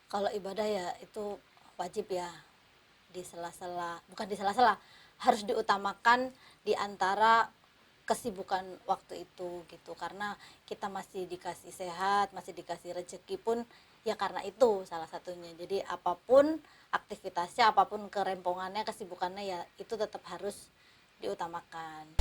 Kalau ibadah ya itu wajib ya, di sela-sela, bukan di sela-sela, harus diutamakan di antara kesibukan waktu itu gitu. Karena kita masih dikasih sehat, masih dikasih rezeki pun ya karena itu salah satunya. Jadi apapun aktivitasnya, apapun kerempongannya, kesibukannya ya itu tetap harus diutamakan.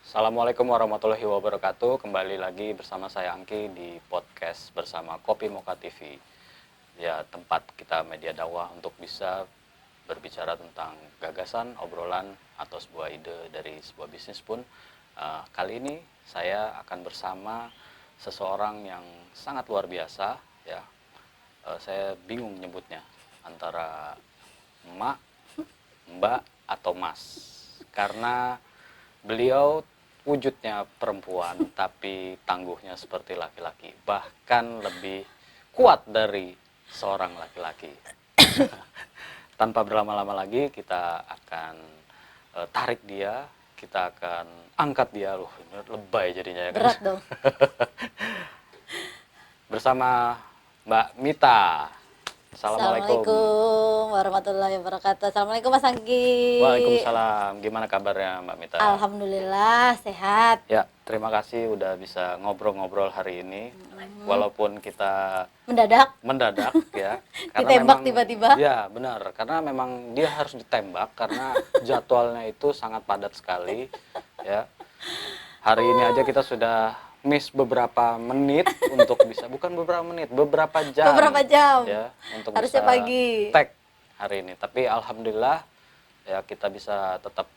Assalamualaikum warahmatullahi wabarakatuh. Kembali lagi bersama saya Angki di podcast bersama Kopi Mocha TV. Ya, tempat kita media dakwah untuk bisa berbicara tentang gagasan, obrolan, atau sebuah ide dari sebuah bisnis pun. Kali ini saya akan bersama seseorang yang sangat luar biasa. Ya, saya bingung nyebutnya antara emak, mbak, atau mas. Karena beliau wujudnya perempuan tapi tangguhnya seperti laki-laki, bahkan lebih kuat dari seorang laki-laki. Tanpa berlama-lama lagi kita akan tarik dia, kita akan angkat dia. Loh, ini lebay jadinya ya kan. Berat dong. Bersama Mbak Mita. Assalamualaikum warahmatullahi wabarakatuh. Assalamualaikum Mas Anggi. Waalaikumsalam. Gimana kabarnya Mbak Mita? Alhamdulillah sehat. Ya, terima kasih udah bisa ngobrol-ngobrol hari ini. Walaupun kita mendadak ya. Ditembak tiba-tiba. Ya, benar. Karena memang dia harus ditembak karena jadwalnya itu sangat padat sekali ya. Hari ini aja kita sudah miss beberapa menit untuk bisa, bukan beberapa menit, beberapa jam. Beberapa jam. Ya, untuk harusnya bisa pagi. tag hari ini. Tapi alhamdulillah ya kita bisa tetap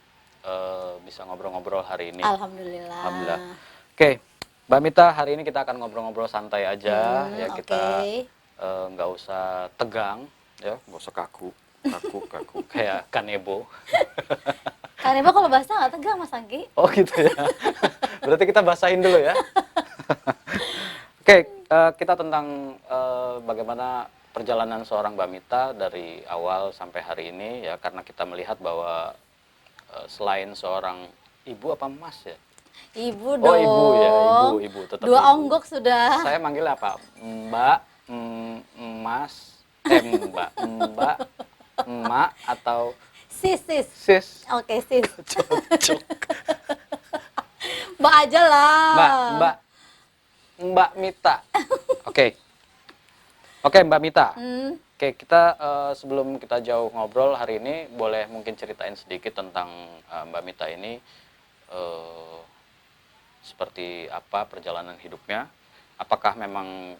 bisa ngobrol-ngobrol hari ini. Alhamdulillah. Oke, Mbak Mita, hari ini kita akan ngobrol-ngobrol santai aja ya. Kita nggak usah tegang ya, nggak usah kaku kayak kanebo. Kanebo kalau basah nggak tegang Mas Anggi. Oh gitu ya. Berarti kita basahin dulu ya. Oke, kita tentang bagaimana perjalanan seorang Mbak Mita dari awal sampai hari ini ya, karena kita melihat bahwa selain seorang ibu apa mas ya? Ibu dong. Oh ibu ya, ibu tetap. Dua ibu. onggok sudah. Saya manggil apa? Mbak, mas, mbak, emak atau sis. Oke, sis. Cocok. Mbak aja lah. Mbak Mita. Oke, Mbak Mita. Oke, kita sebelum kita jauh ngobrol hari ini, boleh mungkin ceritain sedikit tentang Mbak Mita ini, seperti apa perjalanan hidupnya. Apakah memang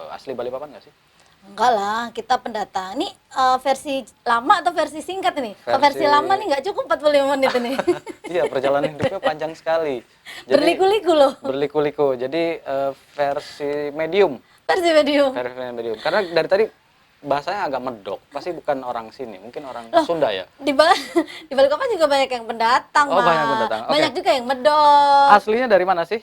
asli Balikpapan nggak sih? Enggak lah, kita pendatang. Ini versi lama atau versi singkat ini? Versi lama nih nggak cukup 45 menit ini. Iya, perjalanan hidupnya panjang sekali. Jadi, berliku-liku loh. Berliku-liku. Jadi versi medium. Versi medium. Karena dari tadi bahasanya agak medok. Pasti bukan orang sini, mungkin orang Sunda ya. Di Balikpapan juga banyak yang pendatang, Oh, banyak pendatang. Banyak juga yang medok. Aslinya dari mana sih?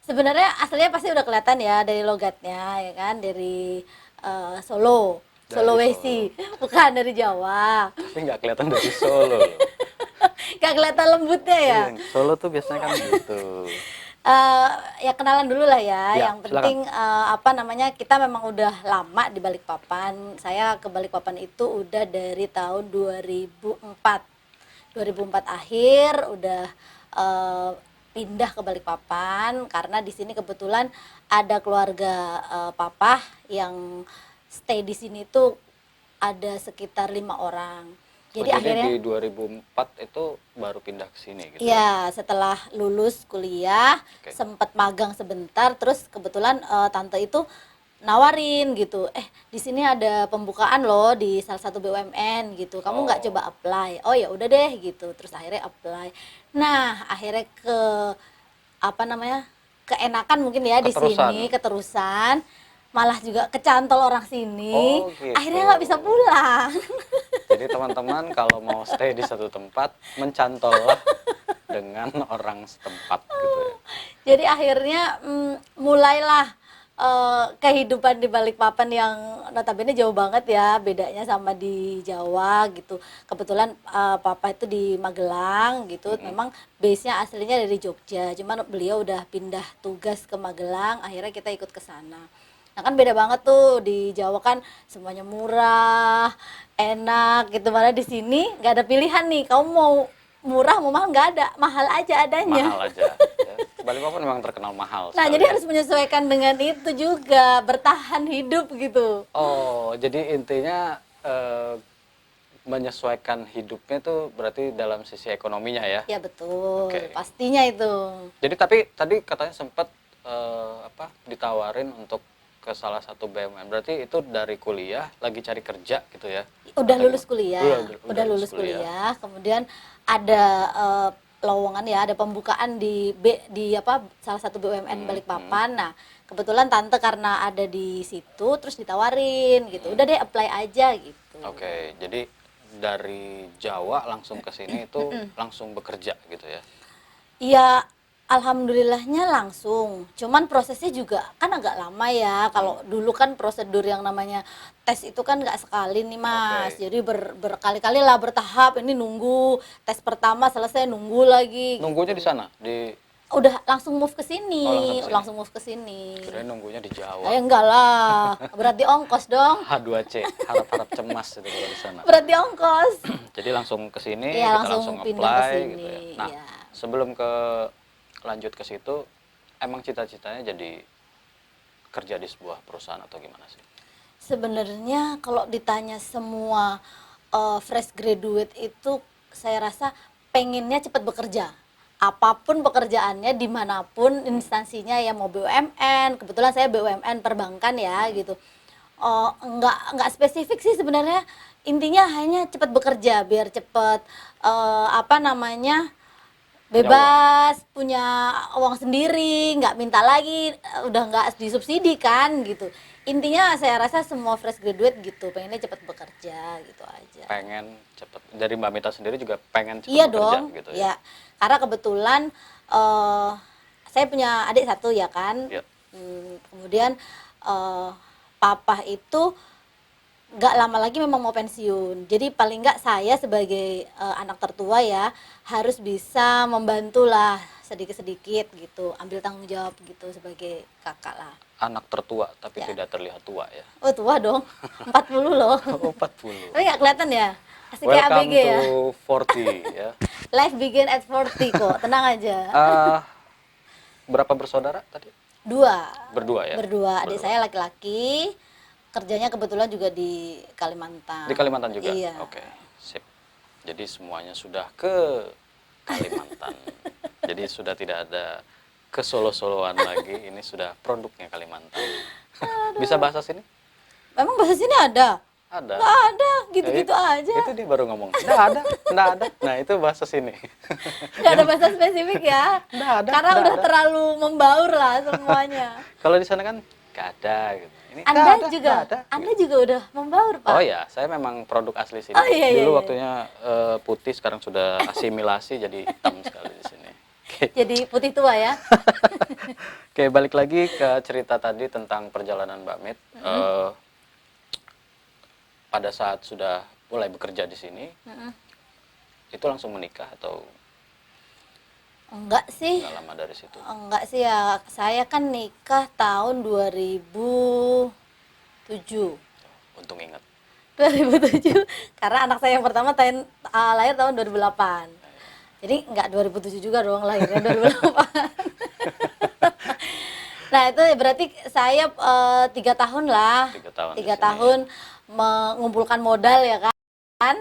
Sebenarnya aslinya pasti udah kelihatan ya dari logatnya, ya kan, dari Solo, Sulawesi, bukan dari Jawa. Tapi nggak kelihatan dari Solo. Nggak kelihatan lembutnya ya. Solo tuh biasanya kan gitu. Ya kenalan dulu lah ya. Ya, yang penting kita memang udah lama di Balikpapan. Saya ke Balikpapan itu udah dari tahun 2004 akhir udah pindah ke Balikpapan karena di sini kebetulan ada keluarga papa yang stay di sini tuh ada sekitar 5 orang. Jadi akhirnya di 2004 itu baru pindah ke sini gitu. Iya, setelah lulus kuliah, sempat magang sebentar, terus kebetulan tante itu nawarin gitu. Di sini ada pembukaan loh di salah satu BUMN gitu. Kamu nggak coba apply? Oh ya udah deh gitu. Terus akhirnya apply. Nah, akhirnya keenakan mungkin ya di sini, keterusan. Malah juga kecantol orang sini, gitu. Akhirnya nggak bisa pulang. Jadi teman-teman kalau mau stay di satu tempat, mencantollah dengan orang setempat gitu ya. Jadi akhirnya mulailah kehidupan di Balikpapan yang notabene jauh banget ya bedanya sama di Jawa gitu. Kebetulan papa itu di Magelang gitu. Memang base-nya aslinya dari Jogja. Cuman beliau udah pindah tugas ke Magelang, akhirnya kita ikut ke sana. Nah kan beda banget tuh di Jawa kan semuanya murah, enak gitu. Malah di sini nggak ada pilihan nih. Kamu mau murah mau mahal nggak ada, mahal aja adanya. Mahal aja ya. Balikpapan memang terkenal mahal Nah, sekali jadi ya. harus menyesuaikan dengan itu juga, bertahan hidup gitu. Oh, jadi intinya menyesuaikan hidupnya tuh berarti dalam sisi ekonominya ya. Ya betul, Oke. pastinya itu. Jadi tapi tadi katanya sempat apa ditawarin untuk ke salah satu BUMN. Berarti itu dari kuliah lagi cari kerja gitu ya? Udah Atau lulus gimana? kuliah, Udah lulus kuliah, kemudian ada lowongan ya, ada pembukaan di apa salah satu BUMN Balikpapan. Nah, kebetulan tante karena ada di situ, terus ditawarin gitu. Udah deh apply aja gitu. Oke, jadi dari Jawa langsung ke sini itu langsung bekerja gitu ya? Iya, alhamdulillahnya langsung. Cuman prosesnya juga kan agak lama ya. Kalau dulu kan prosedur yang namanya tes itu kan nggak sekali nih Mas. Oke. Jadi berkali-kali lah bertahap. Ini nunggu tes pertama selesai nunggu lagi. Nunggunya Gitu. di sana, di Udah langsung move ke langsung sini, ke sini. langsung move ke sini. Kirain nunggunya di Jawa. Enggak lah, berarti ongkos dong. H2C, harap-harap cemas itu kalau di sana. Berarti ongkos. Jadi langsung ke sini, Iya, kita langsung pindah ke apply sini. gitu ya. Nah, Iya. sebelum ke lanjut ke situ, emang cita-citanya jadi kerja di sebuah perusahaan atau gimana sih? Sebenarnya kalau ditanya semua fresh graduate itu saya rasa pengennya cepat bekerja. Apapun pekerjaannya, dimanapun instansinya ya mau BUMN, kebetulan saya BUMN perbankan ya gitu. Nggak spesifik sih sebenarnya, intinya hanya cepat bekerja biar cepat apa namanya bebas punya uang sendiri, nggak minta lagi, udah nggak disubsidi kan gitu. Intinya saya rasa semua fresh graduate gitu pengennya cepat bekerja gitu aja. Pengen cepet, dari Mbak Mita sendiri juga pengen cepet Iya bekerja dong gitu ya, ya? karena kebetulan saya punya adik satu ya kan. Ya. Kemudian papa itu nggak lama lagi memang mau pensiun. Jadi paling nggak saya sebagai anak tertua ya harus bisa membantulah sedikit-sedikit gitu, ambil tanggung jawab gitu sebagai kakak lah. Anak tertua tapi Ya. tidak terlihat tua ya? Oh tua dong, 40 loh. Oh, 40. Tapi nggak kelihatan ya, asik kayak Welcome ABG to ya. 40 ya. Life begin at 40 kok, tenang aja. Eh, berapa bersaudara tadi? Dua. Berdua ya? Berdua, adik Berdua. saya laki-laki, kerjanya kebetulan juga di Kalimantan. Di Kalimantan juga? Iya. Oke, sip. Jadi semuanya sudah ke Kalimantan. Jadi sudah tidak ada ke Solo-Soloan lagi, ini sudah produknya Kalimantan. Bisa bahasa sini? Memang bahasa sini ada? Ada. Nggak ada, gitu-gitu aja. Itu dia baru ngomong, nggak ada, nggak ada. Nah itu bahasa sini. Nggak ada bahasa spesifik ya. Nggak ada, Karena nggak udah ada. terlalu membaur lah semuanya. Kalau di sana kan nggak ada gitu. Ini Anda nggak ada, juga, nggak ada, Anda gitu. juga udah membaur Pak. Oh ya, saya memang produk asli sini. Oh, iya, iya, Dulu iya. waktunya putih, sekarang sudah asimilasi jadi hitam sekali di sini. Oke. Jadi putih tua ya. Oke, balik lagi ke cerita tadi tentang perjalanan Mbak Mit. Pada saat sudah mulai bekerja di sini, itu langsung menikah atau Enggak sih. nggak lama dari situ? Enggak sih ya. Saya kan nikah tahun 2007. Untung ingat. 2007 karena anak saya yang pertama lahir tahun 2008. Jadi enggak 2007 juga dong, lahirnya 2008. Nah itu berarti saya 3 tahun lah, 3 tahun di 3 sini, tahun mengumpulkan modal ya kan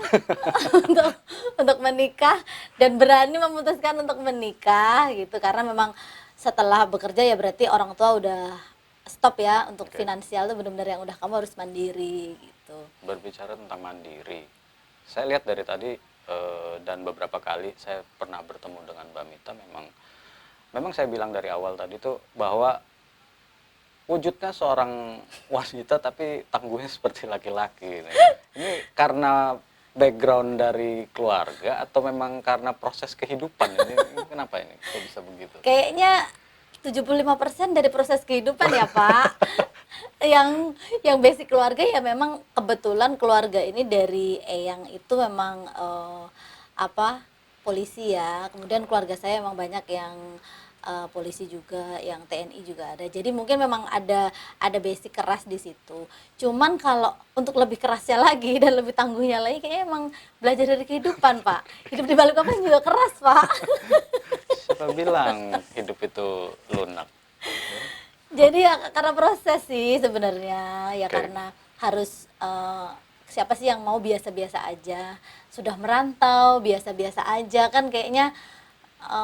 untuk menikah dan berani memutuskan untuk menikah gitu karena memang setelah bekerja ya berarti orang tua udah stop ya untuk Oke. finansial tuh benar-benar yang udah kamu harus mandiri gitu. Berbicara tentang mandiri, saya lihat dari tadi dan beberapa kali saya pernah bertemu dengan Mbak Mita, memang saya bilang dari awal tadi tuh bahwa wujudnya seorang wanita tapi tangguhnya seperti laki-laki. Ini karena background dari keluarga atau memang karena proses kehidupan ini kenapa ini kok bisa begitu? Kayaknya 75% dari proses kehidupan ya Pak. Yang basic keluarga ya memang kebetulan keluarga ini dari Eyang itu memang apa polisi ya. Kemudian keluarga saya memang banyak yang polisi juga, yang TNI juga ada. Jadi mungkin memang ada basic keras di situ. Cuman kalau untuk lebih kerasnya lagi dan lebih tangguhnya lagi kayaknya emang belajar dari kehidupan, Pak. Hidup di Balikpapan juga keras, Pak. Siapa bilang hidup itu lunak? Jadi ya karena proses sih sebenarnya ya Oke. karena harus siapa sih yang mau biasa-biasa aja sudah merantau biasa-biasa aja kan kayaknya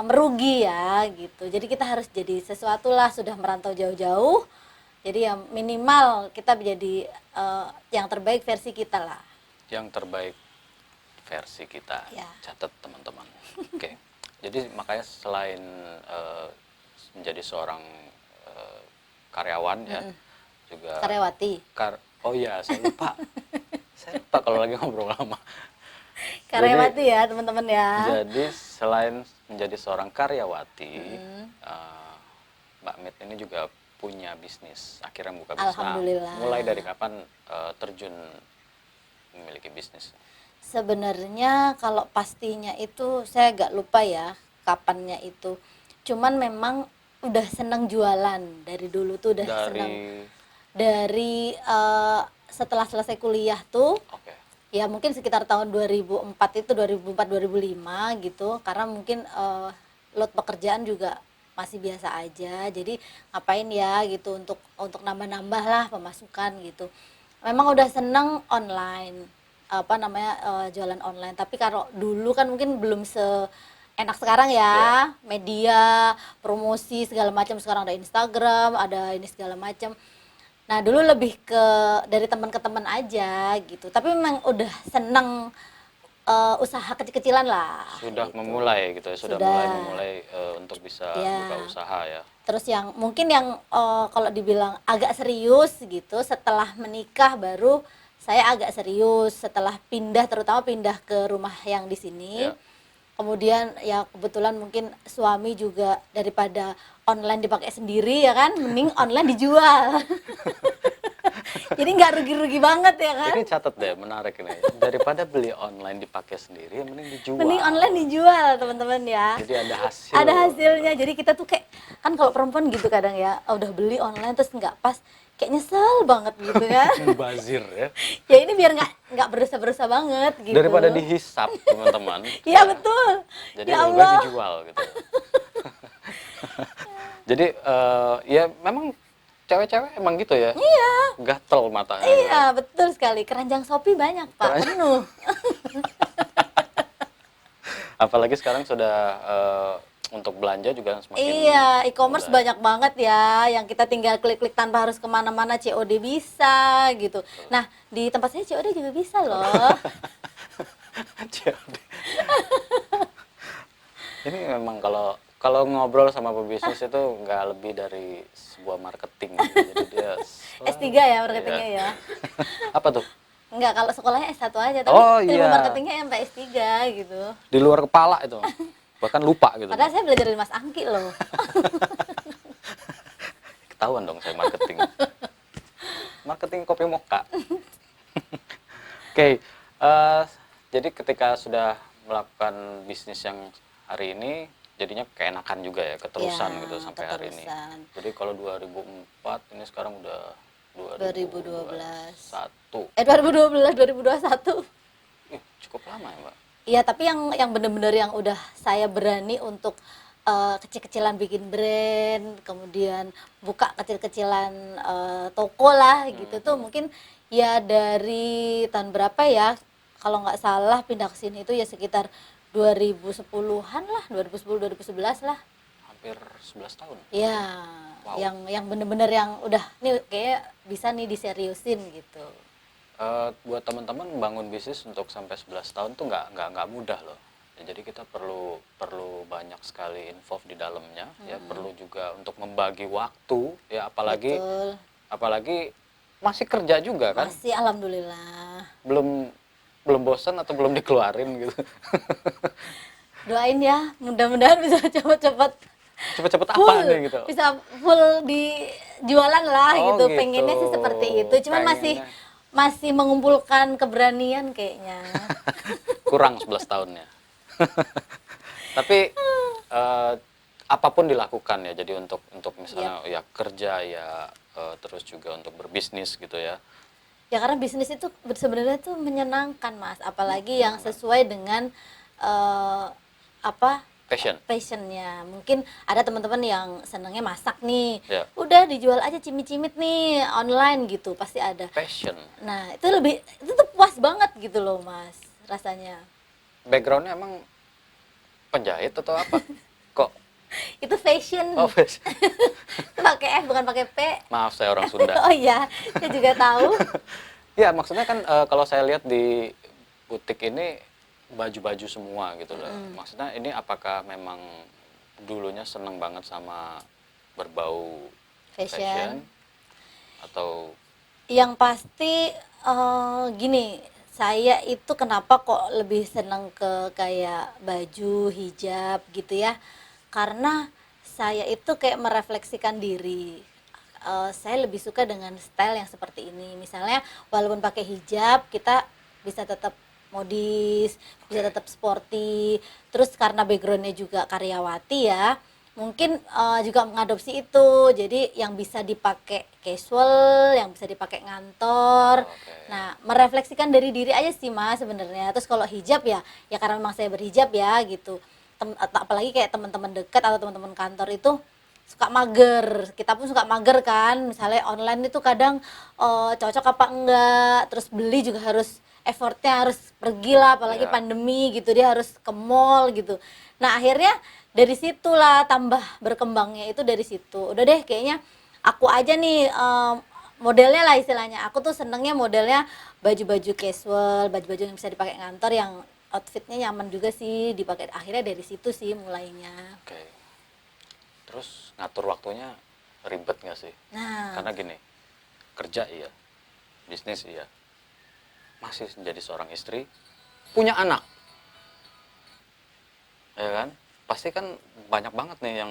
merugi ya gitu. Jadi kita harus jadi sesuatu lah sudah merantau jauh-jauh. Jadi ya minimal kita menjadi yang terbaik versi kita lah. Yang terbaik versi kita. Ya. Catat teman-teman. Oke. Jadi makanya selain menjadi seorang karyawan ya, juga Karyawati. oh iya, saya lupa. Saya lupa kalau lagi ngobrol lama. Karyawati ya teman-teman ya. Jadi selain menjadi seorang karyawati, Mbak Mit ini juga punya bisnis. Akhirnya buka bisnis. Nah, Alhamdulillah. mulai dari kapan terjun memiliki bisnis? Sebenarnya kalau pastinya itu saya agak lupa ya kapannya itu. Cuman memang udah seneng jualan dari dulu tuh udah seneng dari setelah selesai kuliah tuh Oke. ya mungkin sekitar tahun 2004 itu 2004 2005 gitu karena mungkin load pekerjaan juga masih biasa aja jadi ngapain ya gitu untuk nambah-nambah lah pemasukan gitu memang udah seneng online apa namanya jualan online tapi kalau dulu kan mungkin belum enak sekarang ya media promosi segala macam sekarang ada Instagram ada ini segala macam. Nah dulu lebih ke dari teman ke teman aja gitu tapi memang udah seneng usaha kecil-kecilan lah Sudah gitu. memulai gitu ya, sudah memulai untuk bisa buka usaha ya. Terus yang mungkin yang kalau dibilang agak serius gitu setelah menikah baru saya agak serius setelah pindah terutama pindah ke rumah yang di sini. Ya. Kemudian ya kebetulan mungkin suami juga daripada online dipakai sendiri ya kan, mending online dijual. Jadi nggak rugi-rugi banget ya kan. Ini catat deh, menarik ini. Daripada beli online dipakai sendiri, mending dijual. Mending online dijual teman-teman ya. Jadi ada hasil. Ada hasilnya. Jadi kita tuh kayak kan kalau perempuan gitu kadang ya, udah beli online terus nggak pas, kayak nyesel banget gitu kan. Mubazir ya. Ya ini biar nggak berdosa-berdosa banget gitu. Daripada dihisap teman-teman. Iya betul. Jadi Ya lebih baik Allah. dijual gitu. Jadi ya memang cewek-cewek emang gitu ya. Iya. Gatel matanya. Iya betul sekali. Keranjang Shopee banyak Pak, penuh. Apalagi sekarang sudah untuk belanja juga semakin Iya, e-commerce mudah. banyak banget ya, yang kita tinggal klik-klik tanpa harus kemana-mana, COD bisa gitu. Nah, di tempat saya COD juga bisa loh. COD. Ini memang kalau ngobrol sama pebisnis itu nggak lebih dari sebuah marketing gitu. Jadi dia S3 ya marketingnya ya. Apa tuh? Enggak, kalau sekolahnya S1 aja, tapi Oh, ilmu iya. marketingnya sampai S3 gitu. Di luar kepala itu. Bahkan lupa gitu. Padahal saya belajar dari Mas Angki loh. Ketahuan dong saya marketing. Marketing kopi mocha. Oke, jadi ketika sudah melakukan bisnis yang hari ini, jadinya keenakan juga ya, keterusan Ya, gitu sampai hari ini. keterusan. Jadi kalau 2004, ini sekarang udah 2012. 2021. 2012, 2021. Cukup lama ya, Mbak? Iya, tapi yang bener-bener yang udah saya berani untuk kecil-kecilan bikin brand, kemudian buka kecil-kecilan toko lah gitu tuh mungkin ya dari tahun berapa ya? Kalau nggak salah pindah ke sini itu ya sekitar 2010-an lah, 2010 2011 lah. Hampir 11 tahun. Iya, Wow. yang bener-bener yang udah nih kayak bisa nih diseriusin gitu. Buat teman-teman bangun bisnis untuk sampai 11 tahun tuh nggak mudah loh. Ya, jadi kita perlu banyak sekali involve di dalamnya, ya perlu juga untuk membagi waktu, ya apalagi Betul. masih kerja juga kan, Masih alhamdulillah. belum belum bosan atau belum dikeluarin gitu? Doain ya, mudah-mudahan bisa cepet-cepet Cepet-cepet apa full, nih gitu? bisa full di jualan lah Oh gitu. gitu, Pengennya sih seperti itu, cuman masih pengennya masih mengumpulkan keberanian kayaknya. kurang 11 tahunnya. Tapi apapun dilakukan ya, jadi untuk Yap. misalnya ya kerja ya, terus juga untuk berbisnis gitu ya. Ya karena bisnis itu sebenarnya tuh menyenangkan Mas, apalagi yang Menyenangkan. sesuai dengan eh, apa Passion. passionnya. Mungkin ada teman-teman yang senangnya masak nih, Ya, udah dijual aja cimit-cimit nih online gitu, pasti ada. passion. Nah itu tuh puas banget gitu loh Mas, rasanya. Backgroundnya emang penjahit atau apa? Kok Itu fashion. passion? Pakai F bukan pakai P. Maaf, saya orang Sunda. Oh iya, saya juga tahu. Ya, maksudnya kan kalau saya lihat di butik ini baju-baju semua gitu loh. Maksudnya ini apakah memang dulunya seneng banget sama berbau fashion Fashion. atau Yang pasti gini, saya itu kenapa kok lebih seneng ke kayak baju, hijab gitu ya. Karena saya itu kayak merefleksikan diri. Saya lebih suka dengan style yang seperti ini. Misalnya walaupun pakai hijab, kita bisa tetap modis, bisa tetap sporty. Terus karena backgroundnya juga karyawati ya, mungkin juga mengadopsi itu. Jadi yang bisa dipakai casual, yang bisa dipakai ngantor. Oke. Nah, merefleksikan dari diri aja sih Mas sebenarnya. Terus kalau hijab ya karena memang saya berhijab ya gitu. Apalagi kayak teman-teman dekat atau teman-teman kantor itu suka mager, kita pun suka mager kan, misalnya online itu kadang cocok apa enggak, terus beli juga harus effortnya harus pergi lah, apalagi Ya. pandemi gitu, dia harus ke mall gitu. Nah akhirnya dari situlah tambah berkembangnya itu dari situ. Udah deh kayaknya aku aja nih modelnya lah istilahnya, aku tuh senengnya modelnya baju-baju casual, baju-baju yang bisa dipakai ngantor, yang outfitnya nyaman juga sih dipakai. Akhirnya dari situ sih mulainya. Oke. Terus ngatur waktunya ribet nggak sih? Nah, Karena gini, kerja iya, bisnis iya, masih menjadi seorang istri, punya anak, ya kan? Pasti kan banyak banget nih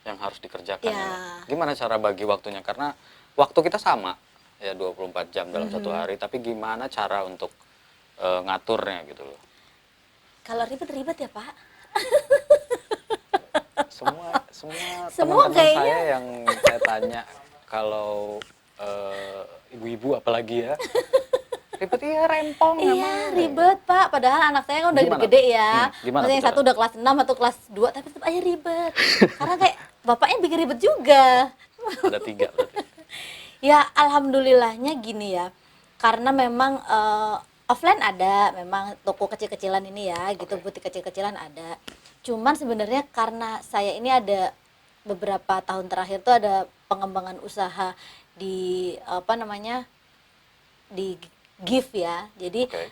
yang harus dikerjakan ya. ini. Gimana cara bagi waktunya? Karena waktu kita sama, ya 24 jam dalam satu hari, tapi gimana cara untuk ngaturnya gitu loh. Kalau ribet-ribet ya Pak. Semua Semua teman-teman kayaknya. saya yang saya tanya, kalau ibu-ibu apalagi ya, ribet iya, rempong Iya emang. ribet Pak. Padahal anak saya kan udah Gimana gede-gede tuh? ya. Gimana Maksudnya tuh yang satu cara? udah kelas 6 atau kelas 2, tapi tetap aja ribet. Karena kayak bapaknya bikin ribet juga. Ada 3 berarti. Ya alhamdulillahnya gini ya. Karena memang offline ada, memang toko kecil-kecilan ini ya, gitu, Oke. butik kecil-kecilan ada. Cuman sebenarnya karena saya ini ada beberapa tahun terakhir tuh ada pengembangan usaha di apa namanya, di gift ya. Jadi Oke.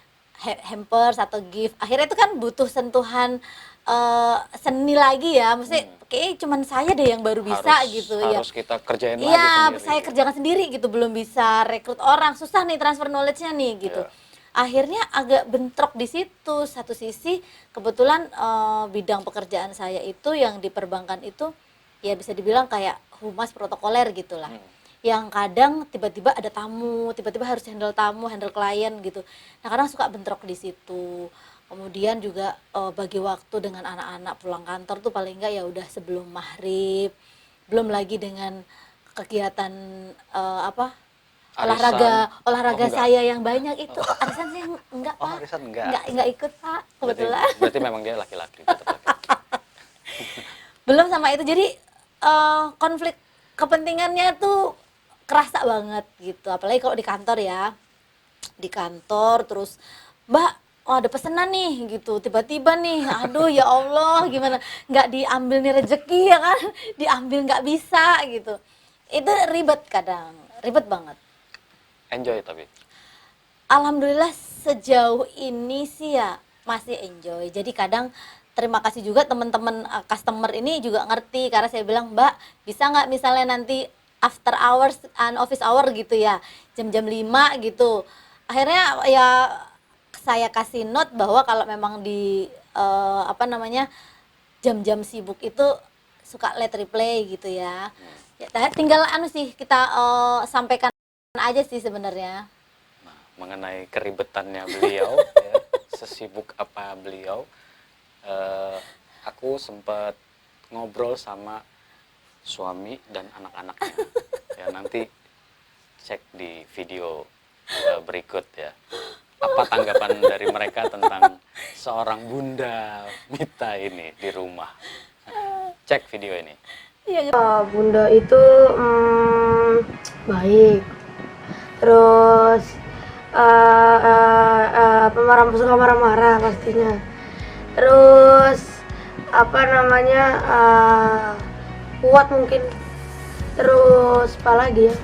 hampers atau gift. Akhirnya itu kan butuh sentuhan seni lagi ya. Maksudnya kayaknya cuman saya deh yang baru bisa gitu ya. Harus kita kerjain lagi Iya, sendiri. saya kerjakan sendiri gitu, belum bisa rekrut orang, susah nih transfer knowledge-nya nih gitu. Iya. Akhirnya agak bentrok di situ. Satu sisi kebetulan bidang pekerjaan saya itu yang di perbankan itu ya bisa dibilang kayak humas protokoler gitulah. Yang kadang tiba-tiba ada tamu, tiba-tiba harus handle tamu, handle klien gitu. Nah, kadang suka bentrok di situ. Kemudian juga bagi waktu dengan anak-anak pulang kantor tuh paling enggak ya udah sebelum maghrib. Belum lagi dengan kegiatan apa Arisan. olahraga Oh, enggak. saya yang banyak itu. Arisan saya enggak Oh, Pak, arisan enggak. enggak ikut Pak Berarti kebetulan. berarti memang dia laki-laki, tetap laki-laki. Belum sama itu, jadi konflik kepentingannya tuh kerasa banget gitu, apalagi kalau di kantor ya, di kantor terus Mbak, oh ada pesanan nih gitu, tiba-tiba nih, aduh ya Allah gimana, nggak diambil nih rezeki ya kan, diambil nggak bisa gitu, itu ribet, kadang ribet banget. Enjoy tapi. Alhamdulillah sejauh ini sih ya masih enjoy. Jadi kadang terima kasih juga teman-teman customer ini juga ngerti, karena saya bilang Mbak bisa nggak misalnya nanti after hours and office hour gitu ya, jam-jam 5 gitu. Akhirnya ya saya kasih note bahwa kalau memang di apa namanya jam-jam sibuk itu suka let replay gitu ya. Ya, tinggal anu sih kita sampaikan aja sih sebenarnya. Nah, mengenai keribetannya beliau, ya, sesibuk apa beliau, aku sempat ngobrol sama suami dan anak-anaknya. Ya, nanti cek di video berikut ya. Apa tanggapan dari mereka tentang seorang Bunda Mita ini di rumah? Cek video ini. Iya. Bunda itu baik, terus pemarah suka marah-marah pastinya, terus apa namanya kuat mungkin, terus apa lagi ya,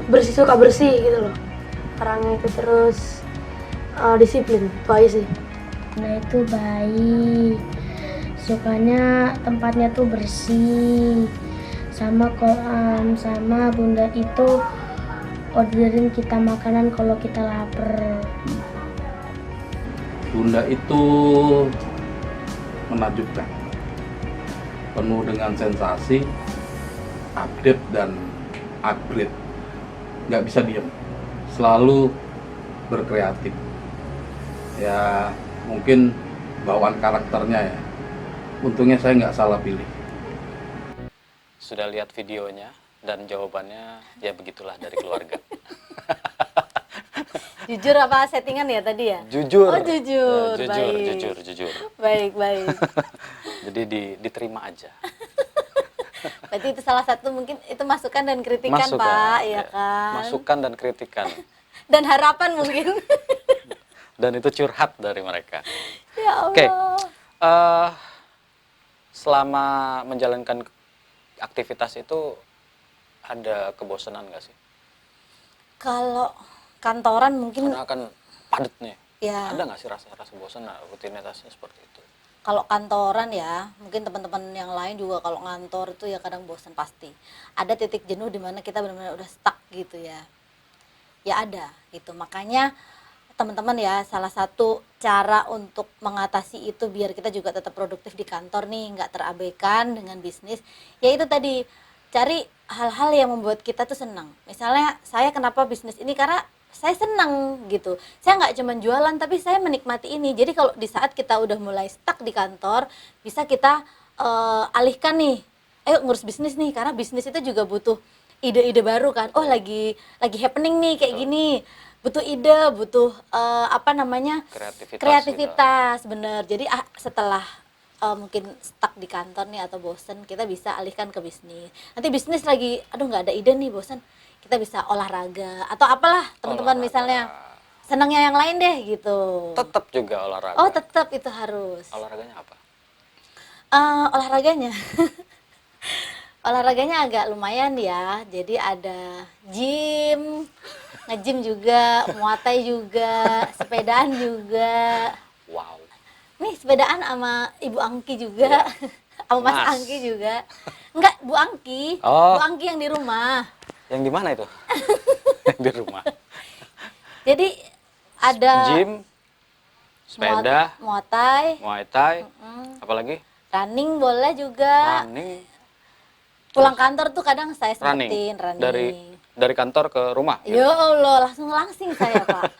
bersih, suka bersih gitu loh orangnya itu, terus disiplin, baik sih. Nah itu baik, sukanya tempatnya tuh bersih, sama sama bunda itu orderin kita makanan kalau kita lapar. Bunda itu menakjubkan, penuh dengan sensasi, update dan upgrade, nggak bisa diem, selalu berkreatif. Ya mungkin bawaan karakternya ya. Untungnya saya nggak salah pilih. Sudah lihat videonya dan jawabannya ya begitulah dari keluarga. Jujur apa settingan ya tadi ya? Jujur. Oh jujur, Ya, baik. jujur. Baik, baik. Jadi diterima aja. Berarti itu salah satu mungkin itu masukan dan kritikan Pak, ya kan? Masukan dan kritikan. Dan harapan mungkin. Dan itu curhat dari mereka. Ya Allah. Oke. Selama menjalankan aktivitas itu ada kebosanan nggak sih? Kalau kantoran mungkin Karena akan padat nih. ya. Ada nggak sih rasa-rasa bosan? Nah, rutinitasnya seperti itu. Kalau kantoran ya, mungkin teman-teman yang lain juga kalau ngantor itu ya kadang bosan pasti. Ada titik jenuh di mana kita benar-benar udah stuck gitu ya. Ya ada gitu. Makanya teman-teman ya, salah satu cara untuk mengatasi itu biar kita juga tetap produktif di kantor nih, nggak terabaikan dengan bisnis, yaitu tadi cari hal-hal yang membuat kita tuh senang. Misalnya saya kenapa bisnis ini, karena saya senang gitu. Saya nggak cuma jualan tapi saya menikmati ini. Jadi kalau di saat kita udah mulai stuck di kantor, bisa kita alihkan nih, ayo ngurus bisnis nih, karena bisnis itu juga butuh ide-ide baru kan. Oh lagi happening nih kayak gini, butuh ide, butuh apa namanya kreativitas bener. Jadi setelah mungkin stuck di kantor nih atau bosen, kita bisa alihkan ke bisnis. Nanti bisnis lagi aduh nggak ada ide nih, bosen, kita bisa olahraga atau apalah teman-teman, misalnya senangnya yang lain deh gitu. Tetap juga olahraga. Oh tetap itu harus. Olahraganya apa? Olahraganya olahraganya agak lumayan ya. Jadi ada gym, nge-gym juga, muay thai juga, sepedaan juga. Wow. Nih sepedaan sama Ibu Angki juga, sama Mas Angki juga. Enggak, Bu Angki. Oh. Bu Angki yang di rumah. Yang di mana itu? Yang di rumah. Jadi ada Gym, sepeda, muay thai, muay thai, apalagi? running boleh juga. Running. Pulang kantor tuh kadang saya Running. sempetin running. Dari kantor ke rumah. Gitu. Ya Allah, langsing saya Pak.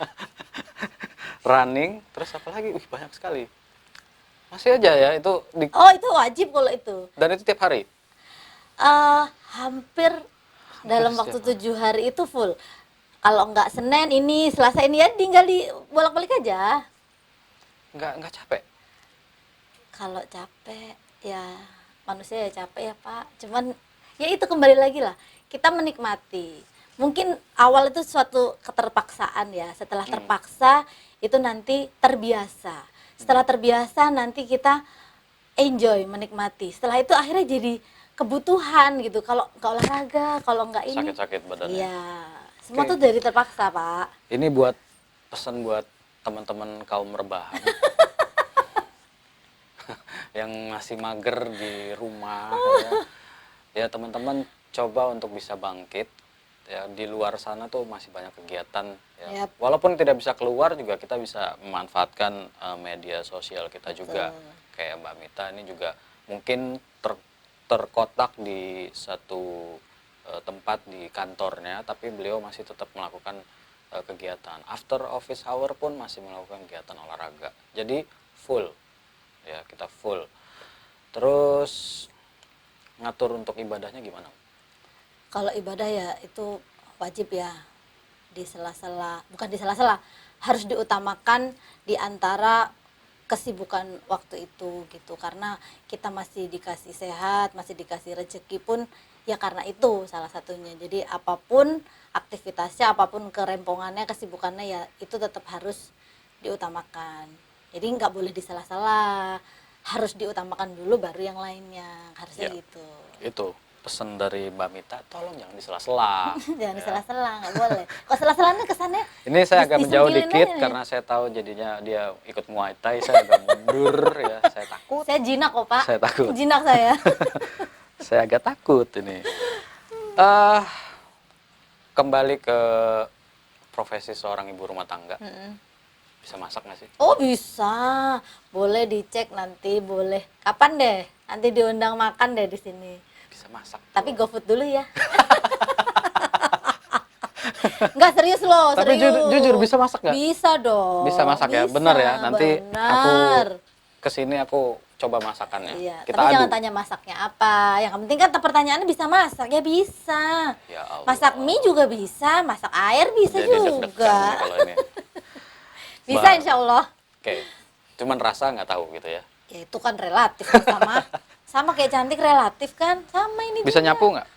Running, terus apa lagi? Wih, banyak sekali. Masih aja ya itu Oh itu wajib kalau itu. dan itu tiap hari. Hampir dalam waktu setiap 7 hari itu full. Kalau nggak Senin ini, Selasa ini ya tinggal di bolak-balik aja. Nggak capek. Kalau capek ya manusia ya capek ya Pak. Cuman ya itu kembali lagi lah, kita menikmati. Mungkin awal itu suatu keterpaksaan ya. Setelah terpaksa itu nanti terbiasa. Setelah terbiasa nanti kita enjoy, menikmati. Setelah itu akhirnya jadi kebutuhan gitu. Kalau nggak olahraga, kalau nggak ini Sakit-sakit badannya. iya, semua Oke. tuh dari terpaksa Pak. Ini buat pesan buat teman-teman kaum rebahan yang masih mager di rumah ya. Ya teman-teman coba untuk bisa bangkit ya di luar sana tuh masih banyak kegiatan ya. Yap. Walaupun tidak bisa keluar juga kita bisa memanfaatkan media sosial kita juga. Kayak Mbak Mita ini juga mungkin terkotak di satu tempat di kantornya, tapi beliau masih tetap melakukan kegiatan. After office hour pun masih melakukan kegiatan olahraga. Jadi full ya, kita full. Terus ngatur untuk ibadahnya gimana? Kalau ibadah ya itu wajib ya, di sela-sela, bukan di sela-sela, harus diutamakan di antara kesibukan waktu itu gitu, karena kita masih dikasih sehat, masih dikasih rezeki pun ya karena itu salah satunya. Jadi apapun aktivitasnya, apapun kerempongannya, kesibukannya ya itu tetap harus diutamakan. Jadi nggak boleh di sela-sela, harus diutamakan dulu baru yang lainnya, harusnya Ya. gitu. Itu pesan dari Mbak Mita, tolong jangan disela-sela. Jangan Ya. di sela-sela, nggak boleh. Kok sela-selanya kesannya Ini saya agak menjauh disembunyiin dikit aja nih. karena saya tahu jadinya dia ikut Muay Thai, saya agak mundur ya, saya takut. Saya jinak kok Pak. Saya takut. Jinak saya. Saya agak takut ini. Kembali ke profesi seorang ibu rumah tangga. Bisa masak nggak sih? Oh bisa, boleh dicek nanti, boleh. Kapan deh? Nanti diundang makan deh di sini. Bisa masak. Tapi GoFood dulu ya. Enggak serius loh, Tapi serius. jujur bisa masak nggak? Bisa dong. Bisa masak ya, Bisa, bener ya. Nanti aku bener. kesini aku coba masakannya. Iya, Kita tapi adu. jangan tanya masaknya apa. Yang penting kan pertanyaannya bisa masak, ya bisa. Ya Allah. Masak mie juga bisa, masak air bisa Jadi deg-degan juga. nih kalau ini. Bisa Bah. insya Allah. Oke, cuman rasa nggak tahu gitu ya. Ya itu kan relatif kan, sama kayak cantik relatif kan, sama ini Bisa juga. nyapu nggak?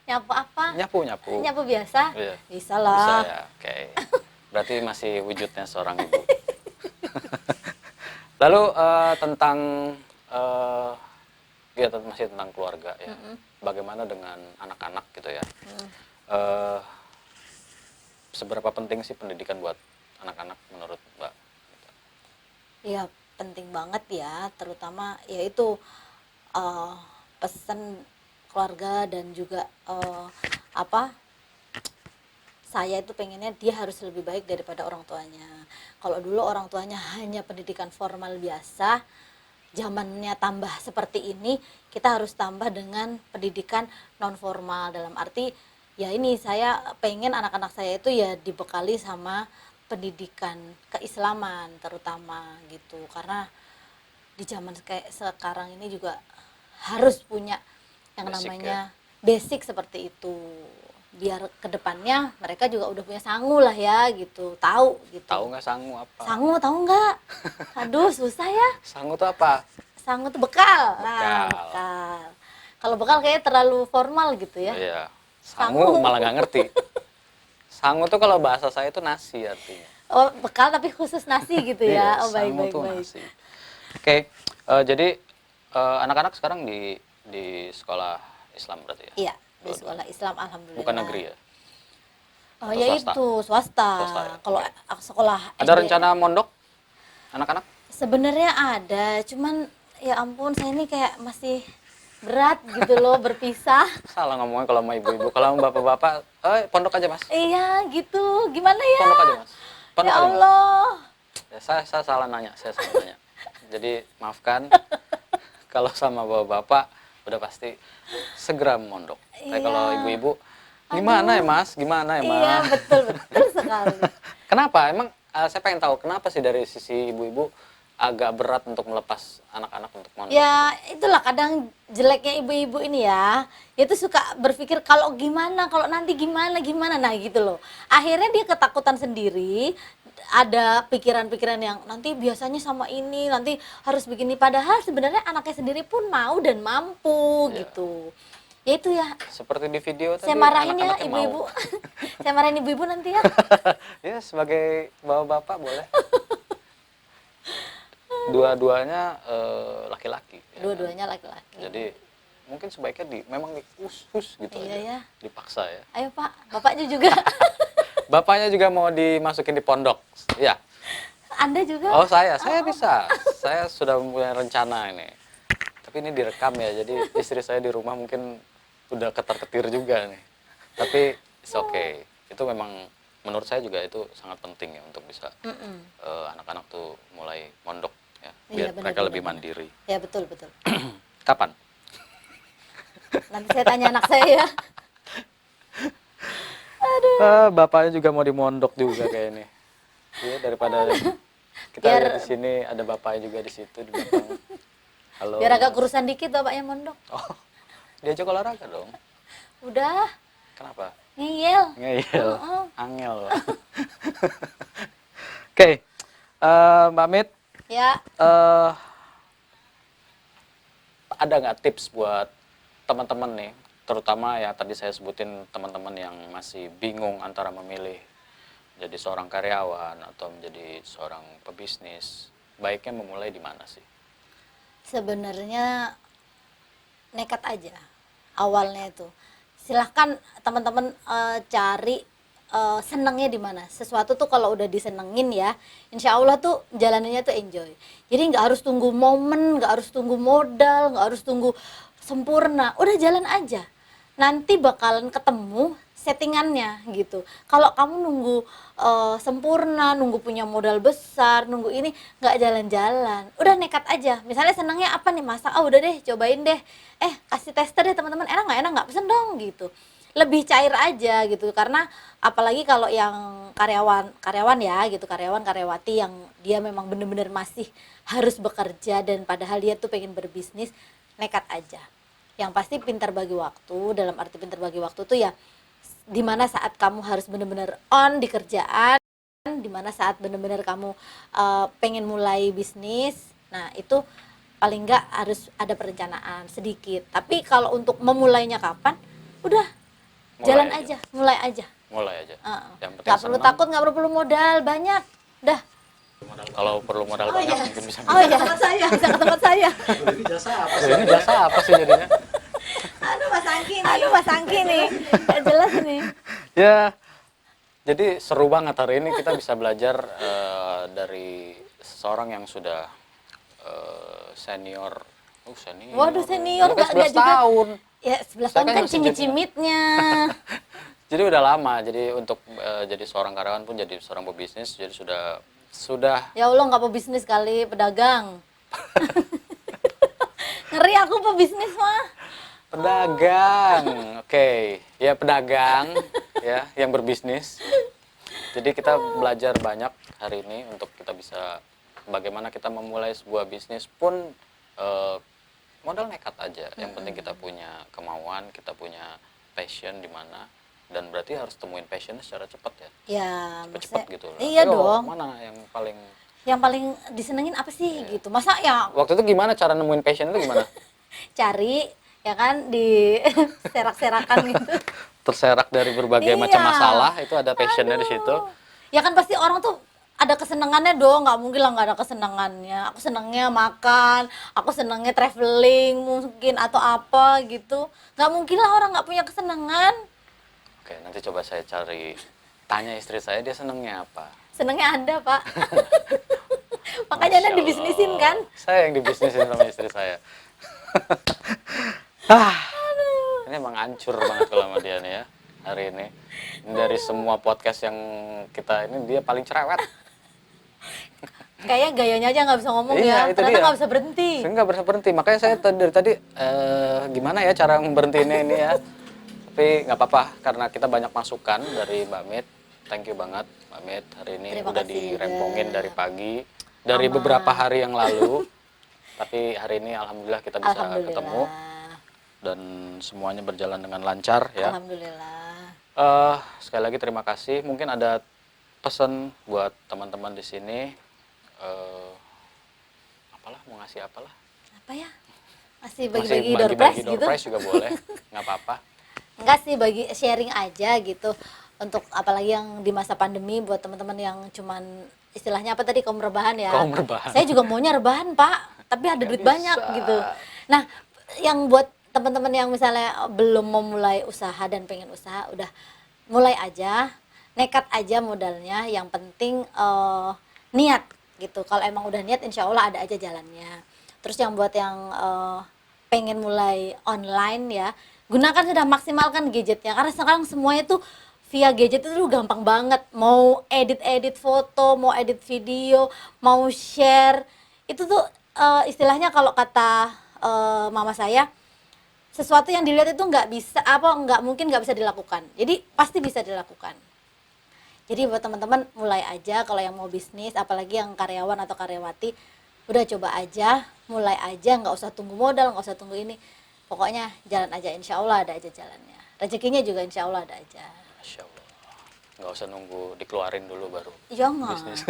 Nyapu apa? Nyapu. Nyapu biasa? Iya. Bisa Bisa lah. ya. Oke. Berarti masih wujudnya seorang ibu. Lalu tentang ya masih tentang keluarga ya. Bagaimana dengan anak-anak gitu ya? Seberapa penting sih pendidikan buat anak-anak menurut Mbak? Iya penting banget ya, terutama yaitu pesan keluarga dan juga saya itu pengennya dia harus lebih baik daripada orang tuanya. Kalau dulu orang tuanya hanya pendidikan formal biasa, zamannya tambah seperti ini, kita harus tambah dengan pendidikan non formal. Dalam arti ya ini saya pengen anak-anak saya itu ya dibekali sama pendidikan keislaman terutama gitu, karena di zaman kayak sekarang ini juga harus punya yang Basic namanya basic seperti itu, biar kedepannya mereka juga udah punya sangu lah ya gitu, tahu gitu. Tahu nggak sangu apa? Sangu tahu nggak? Aduh susah ya. Sangu tuh apa? Sangu tuh bekal. Nah, Bekal. bekal. Kalau bekal kayaknya terlalu formal gitu ya. Iya. Sangu. Sangu malah nggak ngerti. Sangu tuh kalau bahasa saya itu nasi artinya. Oh bekal tapi khusus nasi gitu ya. Iya, Oh baik sangu baik tuh baik. nasi. Oke, jadi anak-anak sekarang di sekolah Islam berarti ya? Iya di sekolah Islam alhamdulillah. Bukan negeri ya? Oh Atau ya swasta? itu swasta. Swasta ya? Kalau sekolah Ada SD, rencana mondok anak-anak? sebenarnya ada, cuman ya ampun saya ini kayak masih berat gitu loh berpisah. Salah ngomongnya kalau sama ibu-ibu. Kalau sama bapak-bapak, pondok aja mas. Iya gitu, gimana ya? Pondok aja mas. Pondok Ya aja, Mas. Allah. Ya, saya salah nanya, Jadi maafkan kalau sama bapak-bapak udah pasti segera mondok. Kayak Iya. kalau ibu-ibu, gimana ya mas? Gimana ya mas? Iya betul betul sekali. Kenapa? Emang saya pengen tahu kenapa sih dari sisi ibu-ibu agak berat untuk melepas anak-anak untuk mondok? Ya itulah kadang jeleknya ibu-ibu ini ya, dia tuh suka berpikir kalau gimana, kalau nanti gimana, nah gitu loh. Akhirnya dia ketakutan sendiri, ada pikiran-pikiran yang nanti biasanya sama ini, nanti harus begini. Padahal sebenarnya anaknya sendiri pun mau dan mampu Iya. gitu. Ya itu ya, Seperti di video tadi, saya marahin ya anak-anaknya mau. ibu-ibu. Saya marahin ibu-ibu nanti ya. Ya sebagai bapak-bapak boleh. Dua-duanya laki-laki. ya. Dua-duanya laki-laki. Jadi mungkin sebaiknya memang dius-us gitu Iya, aja. ya. Dipaksa ya. Ayo Pak, bapaknya juga. Bapaknya juga mau dimasukin di pondok. Ya. Anda juga. Oh saya bisa. Saya sudah punya rencana ini. Tapi ini direkam ya. Jadi istri saya di rumah mungkin udah ketar-ketir juga nih. Tapi it's okay. Itu memang menurut saya juga itu sangat penting ya untuk bisa anak-anak tuh mulai mondok ya, Iya, biar benar, mereka benar, lebih benar. mandiri. Ya betul. Kapan? Nanti saya tanya anak saya. Bapaknya juga mau dimondok juga kayak ini. Iya, daripada kita Biar- lihat di sini ada bapaknya juga di situ di belakang. Halo. Biar agak kurusan dikit bapaknya mondok. Oh, diajak olahraga dong. Udah, Kenapa? ngeyel. Ngeyel. Heeh. Angel. Oke. Mbak Mit, Ya, ada nggak tips buat teman-teman nih, terutama ya tadi saya sebutin teman-teman yang masih bingung antara memilih jadi seorang karyawan atau menjadi seorang pebisnis, baiknya memulai di mana sih? sebenarnya nekat aja awalnya itu. Silahkan teman-teman cari senangnya di mana. Sesuatu tuh kalau udah disenengin ya, insya Allah tuh jalanannya tuh enjoy. Jadi nggak harus tunggu momen, nggak harus tunggu modal, nggak harus tunggu sempurna. Udah jalan aja. Nanti bakalan ketemu settingannya gitu. Kalau kamu nunggu sempurna, nunggu punya modal besar, nunggu ini nggak jalan-jalan. Udah nekat aja. Misalnya senangnya apa nih, masak, udah deh cobain deh. Kasih tester deh teman-teman, enak nggak pesen dong gitu. Lebih cair aja gitu, karena apalagi kalau yang karyawan ya gitu, karyawati yang dia memang bener-bener masih harus bekerja dan padahal dia tuh pengen berbisnis, nekat aja. Yang pasti pintar bagi waktu. Dalam arti pintar bagi waktu tuh ya dimana saat kamu harus bener-bener on di kerjaan, dimana saat bener-bener kamu pengen mulai bisnis. Nah itu paling nggak harus ada perencanaan sedikit. Tapi kalau untuk memulainya kapan, udah jalan aja, mulai aja. Mulai aja. Yang penting Nggak perlu senang. takut, nggak perlu modal banyak. Dah. Kalau perlu modal banyak mungkin bisa. Oh iya, bisa ke tempat saya. Ini jasa apa sih? Ini jasa apa sih jadinya? Aduh Mas Angki nih. Nggak jelas nih. Ya, jadi seru banget hari ini kita bisa belajar dari seseorang yang sudah senior. Senior. Waduh, senior Ini kan nggak 11 juga. tahun. Ya 11 Saya tahun kan kan masih cimit-cimitnya. Jadi udah lama. Jadi untuk jadi seorang karyawan pun jadi seorang pebisnis, jadi sudah Ya Allah, nggak pebisnis kali, pedagang. Ngeri aku pebisnis mah. pedagang. Oke, ya pedagang ya yang berbisnis. Jadi kita belajar banyak hari ini untuk kita bisa bagaimana kita memulai sebuah bisnis pun modal nekat aja. Yang penting kita punya kemauan, kita punya passion di mana, dan berarti harus temuin passionnya secara cepat ya. Ya, Cepet maksudnya- gitu. Iya Ayo, dong. Mana yang paling Yang paling disenengin apa sih gitu? Masa ya waktu itu gimana cara nemuin passion itu gimana? cari ya kan di serak-serakan gitu. Terserak dari berbagai Iya. macam masalah, itu ada passionnya di situ. Ya kan pasti orang tuh ada kesenangannya dong, nggak mungkin lah nggak ada kesenangannya. Aku senangnya makan, aku senangnya traveling mungkin atau apa gitu. Nggak mungkin lah orang nggak punya kesenangan. Oke, nanti coba saya tanya istri saya dia senengnya apa. Senangnya Anda, Pak. Makanya Anda Masya dibisnisin Allah. kan? Saya yang dibisnisin sama istri saya. Ini emang hancur banget kalau sama dia nih ya hari ini. Dari semua podcast yang kita ini dia paling cerewet. Kayaknya gayanya aja nggak bisa ngomong Iya, ya. itu Ternyata dia. nggak bisa berhenti. Saya nggak bisa berhenti, makanya saya dari tadi gimana ya cara memberhentiinnya ini ya. Tapi nggak apa-apa karena kita banyak masukan dari Mbak Mit. Thank you banget Mbak Mit, hari ini Terima udah kasih dirempongin juga. dari pagi, dari Aman. beberapa hari yang lalu. Tapi hari ini alhamdulillah kita bisa Alhamdulillah. ketemu dan semuanya berjalan dengan lancar ya. Alhamdulillah. Sekali lagi terima kasih. Mungkin ada pesan buat teman-teman di sini. Apalah mau ngasih apalah? Apa ya? Masih Masih bagi-bagi door prize door gitu? prize juga boleh, nggak apa-apa. Enggak sih, bagi sharing aja gitu. Untuk apalagi yang di masa pandemi buat teman-teman yang cuman istilahnya apa tadi, kaum rebahan ya. Kaum rebahan. Saya juga maunya rebahan, Pak, tapi ada duit bisa. banyak gitu. Nah, yang buat teman-teman yang misalnya belum memulai usaha dan pengen usaha, udah mulai aja, nekat aja modalnya, yang penting niat gitu. Kalau emang udah niat insya Allah ada aja jalannya. Terus yang buat yang pengen mulai online ya, gunakan sudah maksimalkan gadgetnya karena sekarang semuanya tuh via gadget itu gampang banget. Mau edit foto, mau edit video, mau share itu tuh istilahnya kalau kata mama saya, sesuatu yang dilihat itu nggak mungkin nggak bisa dilakukan. Jadi pasti bisa dilakukan. Jadi buat teman-teman mulai aja kalau yang mau bisnis, apalagi yang karyawan atau karyawati, udah coba aja, mulai aja, nggak usah tunggu modal, nggak usah tunggu ini. Pokoknya jalan aja, insya Allah ada aja jalannya. Rezekinya juga insya Allah ada aja. Masya Allah. Nggak usah nunggu dikeluarin dulu baru Jangan. bisnis.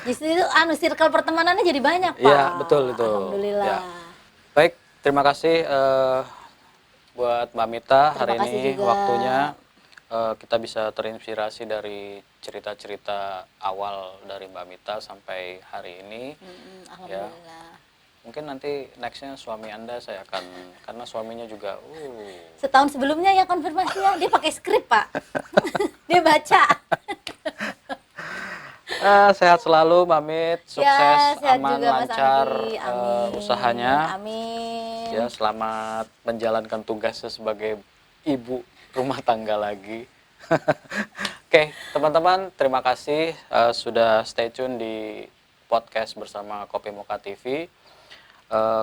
Justru itu circle pertemanannya jadi banyak, Pak. Iya, betul itu. Alhamdulillah. Ya. Baik, terima kasih buat Mbak Mita hari Terima kasih ini juga. waktunya. Kita bisa terinspirasi dari cerita-cerita awal dari Mbak Mita sampai hari ini. Alhamdulillah. Mungkin nanti nextnya suami Anda saya akan, karena suaminya juga Setahun sebelumnya ya konfirmasi ya, dia pakai skrip, Pak. Dia baca. sehat selalu Mbak Mit, sukses, Ya, sehat aman, juga, Mas lancar Anggi. Amin. usahanya. Amin. Ya, selamat menjalankan tugasnya sebagai ibu rumah tangga lagi. Oke, teman-teman, terima kasih sudah stay tune di podcast bersama Kopi Mocha TV.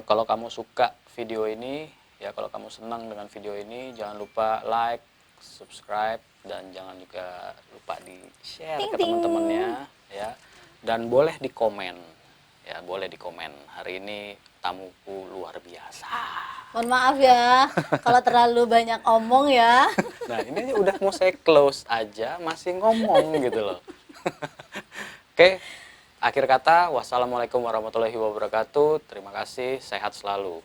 Kalau kamu suka video ini, ya kalau kamu senang dengan video ini, jangan lupa like, subscribe, dan jangan juga lupa di share ke teman-temannya, ya. Dan boleh di komen, ya boleh di komen. Hari ini tamuku luar biasa. Mohon maaf ya kalau terlalu banyak omong ya. Nah ini udah mau saya close aja masih ngomong gitu loh. Oke, akhir kata wassalamualaikum warahmatullahi wabarakatuh. Terima kasih, sehat selalu.